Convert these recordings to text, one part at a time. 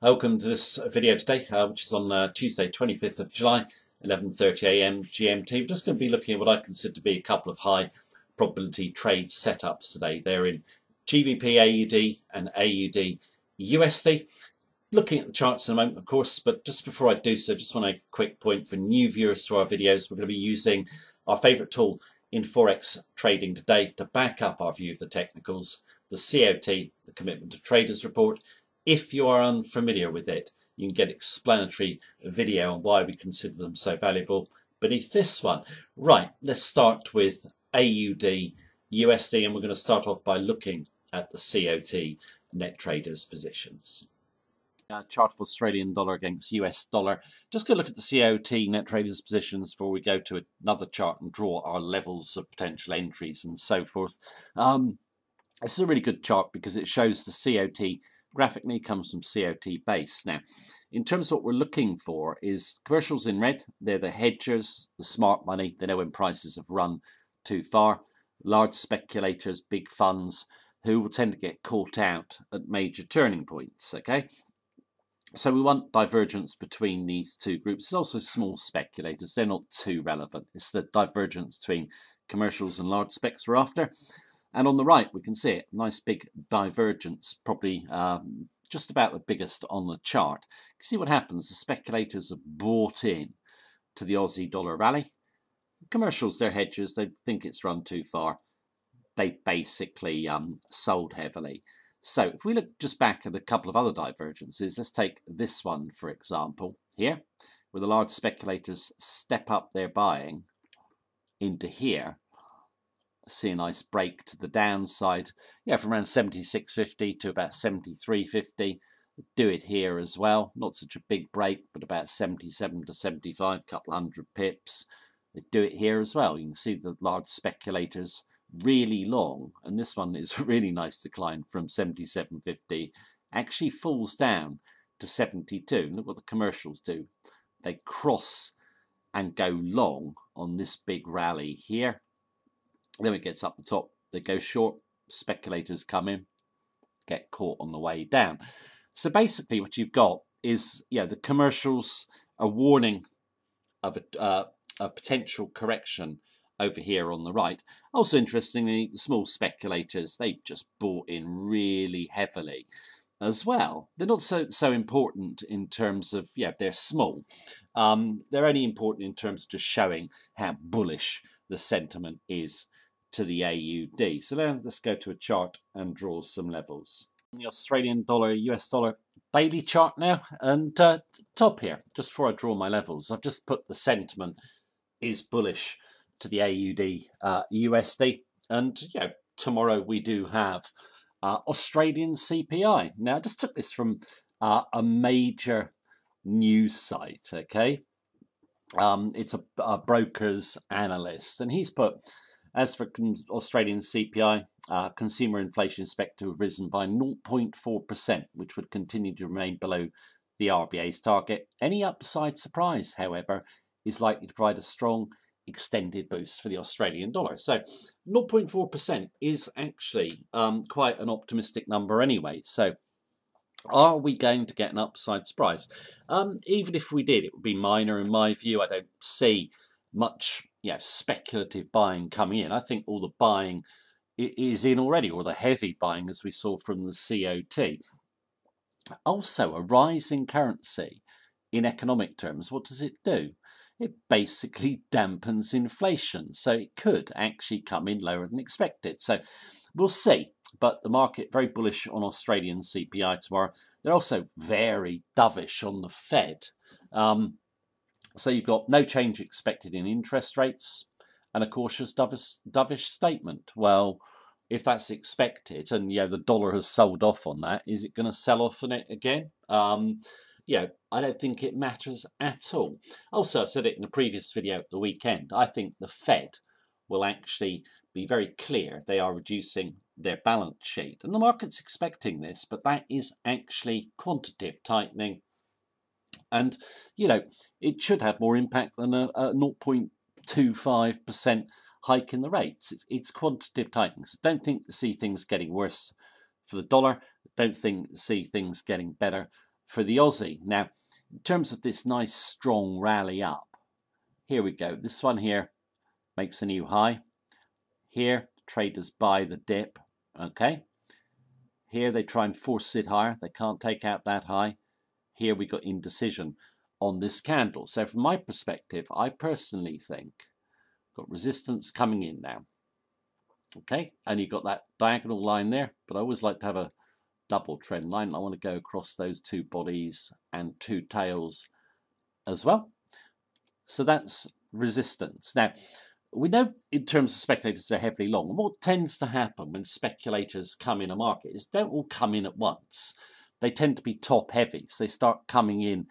Welcome to this video today, which is on Tuesday, 25th of July, 11:30 a.m. GMT. We're just going to be looking at what I consider to be a couple of high probability trade setups today. They're in GBP AUD and AUD USD. Looking at the charts in a moment, of course, but just before I do so, just want to make a quick point for new viewers to our videos. We're going to be using our favourite tool in Forex trading today to back up our view of the technicals, the COT, the Commitment of Traders report. If you are unfamiliar with it, you can get explanatory video on why we consider them so valuable beneath this one. Right, let's start with AUD USD, and we're going to start off by looking at the COT net traders positions. Chart of Australian dollar against US dollar. Just go look at the COT net traders positions before we go to another chart and draw our levels of potential entries and so forth. This is a really good chart because it shows the COT graphically comes from COT base. Now, in terms of what we're looking for is commercials in red. They're the hedgers, the smart money. They know when prices have run too far. Large speculators, big funds who will tend to get caught out at major turning points, okay? So we want divergence between these two groups. There's also small speculators. They're not too relevant. It's the divergence between commercials and large specs we're after. And on the right, we can see it. Nice big divergence, probably just about the biggest on the chart. You can see what happens. The speculators have bought in to the Aussie dollar rally. Commercials, they're hedgers. They think it's run too far. They basically sold heavily. So if we look just back at a couple of other divergences, let's take this one, for example, here, where the large speculators step up their buying into here. See a nice break to the downside, from around 76.50 to about 73.50. Do it here as well, not such a big break, but about 77 to 75, couple hundred pips. They do it here as well. You can see the large speculators really long, and this one is a really nice decline from 77.50, actually falls down to 72. Look what the commercials do. They cross and go long on this big rally here. Then it gets up the top, they go short, speculators come in, get caught on the way down. So basically what you've got is, the commercials are warning of a potential correction over here on the right. Also interestingly, the small speculators, they've just bought in really heavily as well. They're not so important in terms of, they're small. They're only important in terms of just showing how bullish the sentiment is to the AUD. So let's go to a chart and draw some levels. The Australian dollar, US dollar daily chart now, and top here, just before I draw my levels, I've just put the sentiment is bullish to the AUD USD, and tomorrow we do have Australian CPI. Now I just took this from a major news site, okay? It's a broker's analyst, and he's put, as for Australian CPI, consumer inflation is expected to have risen by 0.4%, which would continue to remain below the RBA's target. Any upside surprise, however, is likely to provide a strong extended boost for the Australian dollar. So 0.4% is actually quite an optimistic number anyway. So are we going to get an upside surprise? Even if we did, it would be minor in my view. I don't see much speculative buying coming in. I think all the buying is in already, or the heavy buying as we saw from the COT. Also, a rising currency in economic terms, what does it do? It basically dampens inflation, so it could actually come in lower than expected. So we'll see, but the market very bullish on Australian CPI tomorrow. They're also very dovish on the Fed. So you've got no change expected in interest rates and a cautious dovish statement. Well, if that's expected and the dollar has sold off on that, is it going to sell off on it again? I don't think it matters at all. Also, I said it in a previous video at the weekend, I think the Fed will actually be very clear they are reducing their balance sheet. And the market's expecting this, but that is actually quantitative tightening. And, it should have more impact than a 0.25% hike in the rates. It's quantitative tightening. So don't see things getting worse for the dollar. Don't see things getting better for the Aussie. Now, in terms of this nice strong rally up, here we go. This one here makes a new high. Here, traders buy the dip, okay? Here they try and force it higher. They can't take out that high. Here we got indecision on this candle. So from my perspective, I personally think got resistance coming in now. Okay, and you've got that diagonal line there, but I always like to have a double trend line. I want to go across those two bodies and two tails as well. So that's resistance. Now, we know in terms of speculators they're heavily long. And what tends to happen when speculators come in a market is they don't all come in at once. They tend to be top heavy. So they start coming in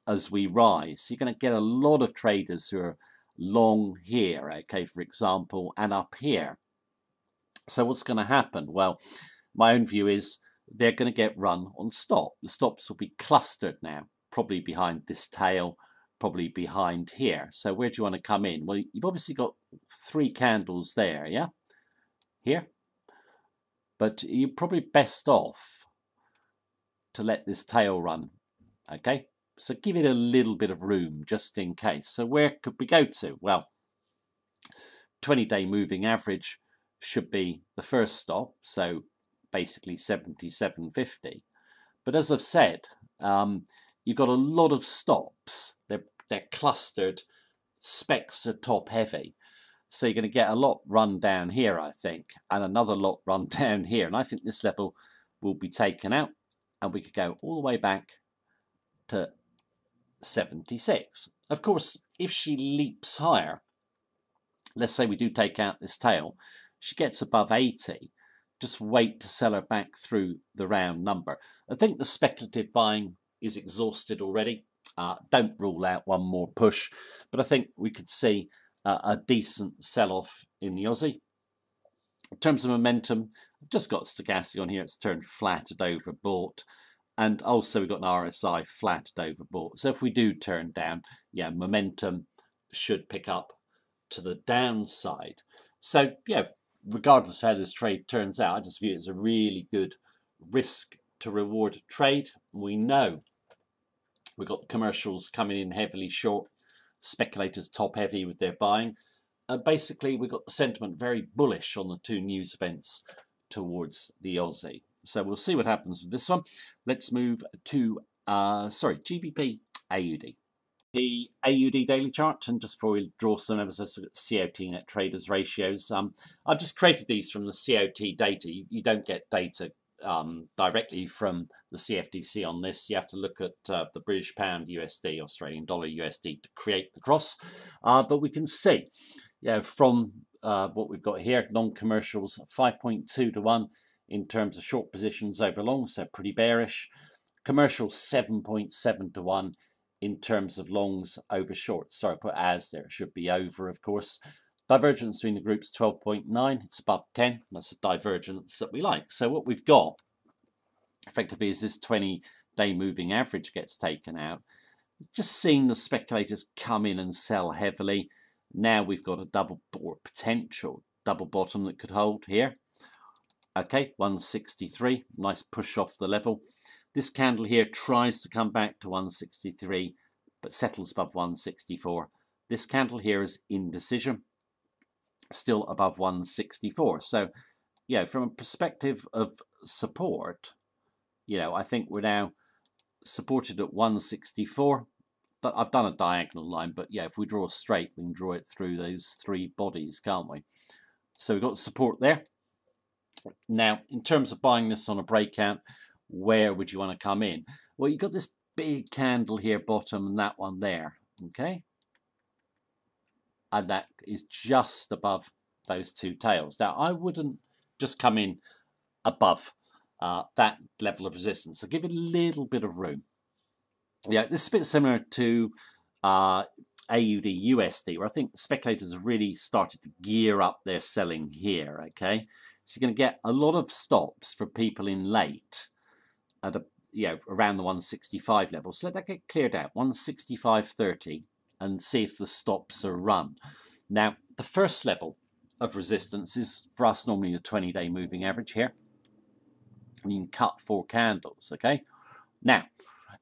as we rise. So you're going to get a lot of traders who are long here, okay, for example, and up here. So what's going to happen? Well, my own view is they're going to get run on stop. The stops will be clustered now, probably behind this tail, probably behind here. So where do you want to come in? Well, you've obviously got 3 candles there, yeah? Here. But you're probably best off to let this tail run, okay? So give it a little bit of room just in case. So where could we go to? Well, 20-day moving average should be the first stop, so basically 77.50. But as I've said, you've got a lot of stops. They're clustered. Specs are top heavy. So you're going to get a lot run down here, I think, and another lot run down here. And I think this level will be taken out, and we could go all the way back to 76. Of course, if she leaps higher, let's say we do take out this tail, she gets above 80, just wait to sell her back through the round number. I think the speculative buying is exhausted already. Don't rule out one more push, but I think we could see a decent sell-off in the Aussie. In terms of momentum, I've just got stochastic on here. It's turned flat at overbought. And also we've got an RSI flat at overbought. So if we do turn down, yeah, momentum should pick up to the downside. So, yeah, regardless of how this trade turns out, I just view it as a really good risk to reward trade. We know we've got the commercials coming in heavily short, speculators top heavy with their buying. Basically, we've got the sentiment very bullish on the 2 news events towards the Aussie. So we'll see what happens with this one. Let's move to, GBP AUD. The AUD daily chart, and just before we draw some emphasis at COT net traders ratios, I've just created these from the COT data. You don't get data directly from the CFTC on this. You have to look at the British pound USD, Australian dollar USD to create the cross. But we can see, from what we've got here, non-commercials 5.2 to 1 in terms of short positions over long, so pretty bearish. Commercial 7.7 to 1 in terms of longs over shorts. Sorry, I put as there. It should be over, of course. Divergence between the groups 12.9. It's above 10. That's a divergence that we like. So what we've got effectively is this 20-day moving average gets taken out. Just seeing the speculators come in and sell heavily. Now we've got a double or potential double bottom that could hold here. Okay, 163. Nice push off the level. This candle here tries to come back to 163, but settles above 164. This candle here is indecision, still above 164. So, from a perspective of support, I think we're now supported at 164. But I've done a diagonal line, but if we draw straight, we can draw it through those 3 bodies, can't we? So we've got support there. Now, in terms of buying this on a breakout, where would you want to come in? Well, you've got this big candle here, bottom, and that one there, okay? And that is just above those 2 tails. Now, I wouldn't just come in above that level of resistance. So give it a little bit of room. Yeah, this is a bit similar to AUD USD, where I think speculators have really started to gear up their selling here, okay? So you're going to get a lot of stops for people in late at around the 165 level. So let that get cleared out, 165.30, and see if the stops are run. Now, the first level of resistance is for us normally a 20-day moving average here. And you can cut 4 candles, okay? Now,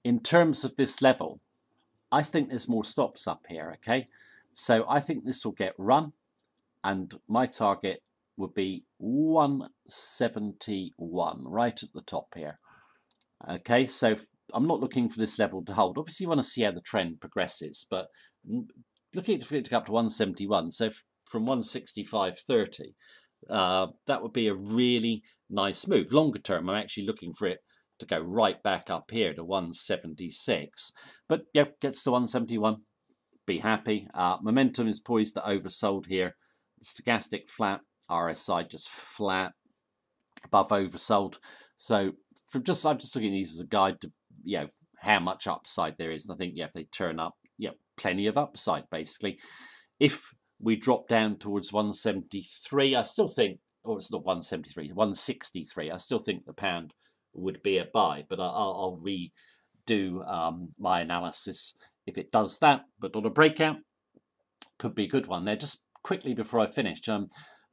In terms of this level, I think there's more stops up here, okay? So I think this will get run, and my target would be 171, right at the top here. Okay, so I'm not looking for this level to hold. Obviously, you want to see how the trend progresses, but looking for it to go up to 171, so from 165.30, that would be a really nice move. Longer term, I'm actually looking for it to go right back up here to 176. But yeah, gets to 171, be happy. Momentum is poised to oversold here. Stochastic flat, RSI just flat, above oversold. So I'm just looking at these as a guide to how much upside there is. And I think if they turn up, plenty of upside basically. If we drop down towards 173, I still think, or it's not 173, 163. I still think the pound would be a buy, but I'll redo my analysis if it does that. But on a breakout, could be a good one there. Just quickly before I finish,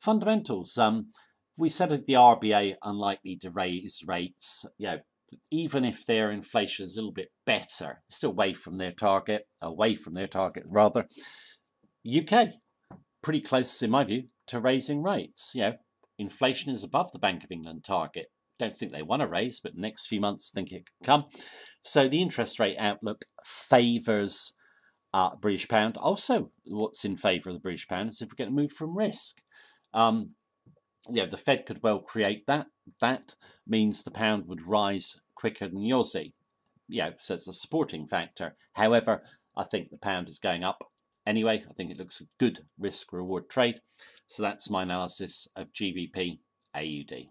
fundamentals. We said that the RBA unlikely to raise rates. Even if their inflation is a little bit better, still away from their target rather. UK, pretty close in my view to raising rates. Inflation is above the Bank of England target. Don't think they want to raise, but the next few months think it could come. So the interest rate outlook favours British pound. Also, what's in favour of the British pound is if we're going to move from risk. The Fed could well create that. That means the pound would rise quicker than the Aussie. So it's a supporting factor. However, I think the pound is going up anyway. I think it looks a good risk-reward trade. So that's my analysis of GBP AUD.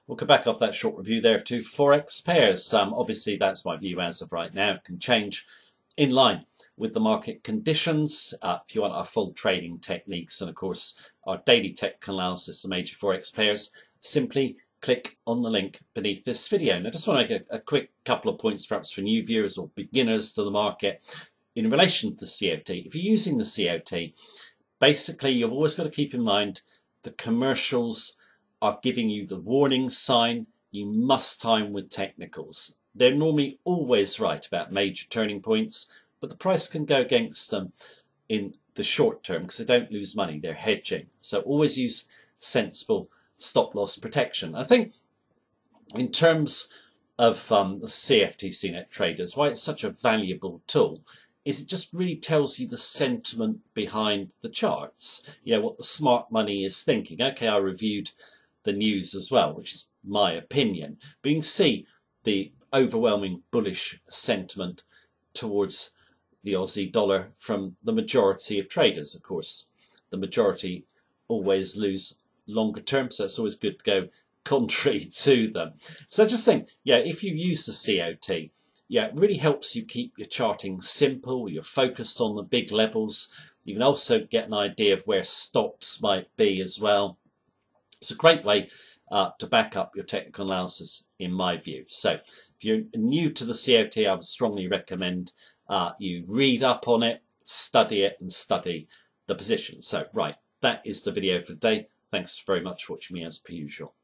We'll come back off that short review there to Forex pairs. Obviously, that's my view as of right now. It can change in line with the market conditions. If you want our full trading techniques and, of course, our daily technical analysis of major Forex pairs, simply click on the link beneath this video. And I just want to make a quick couple of points, perhaps for new viewers or beginners to the market, in relation to the COT. If you're using the COT, basically, you've always got to keep in mind the commercials are giving you the warning sign. You must time with technicals. They're normally always right about major turning points, but the price can go against them in the short term because they don't lose money. They're hedging. So always use sensible stop loss protection. I think in terms of the CFTC net traders, why it's such a valuable tool is it just really tells you the sentiment behind the charts. What the smart money is thinking. Okay, I reviewed the news as well, which is my opinion. But you can see the overwhelming bullish sentiment towards the Aussie dollar from the majority of traders. Of course, the majority always lose longer term, so it's always good to go contrary to them. So I just think, if you use the COT, it really helps you keep your charting simple. You're focused on the big levels. You can also get an idea of where stops might be as well. It's a great way to back up your technical analysis, in my view. So if you're new to the COT, I would strongly recommend you read up on it, study it, and study the position. So, right, that is the video for today. Thanks very much for watching me as per usual.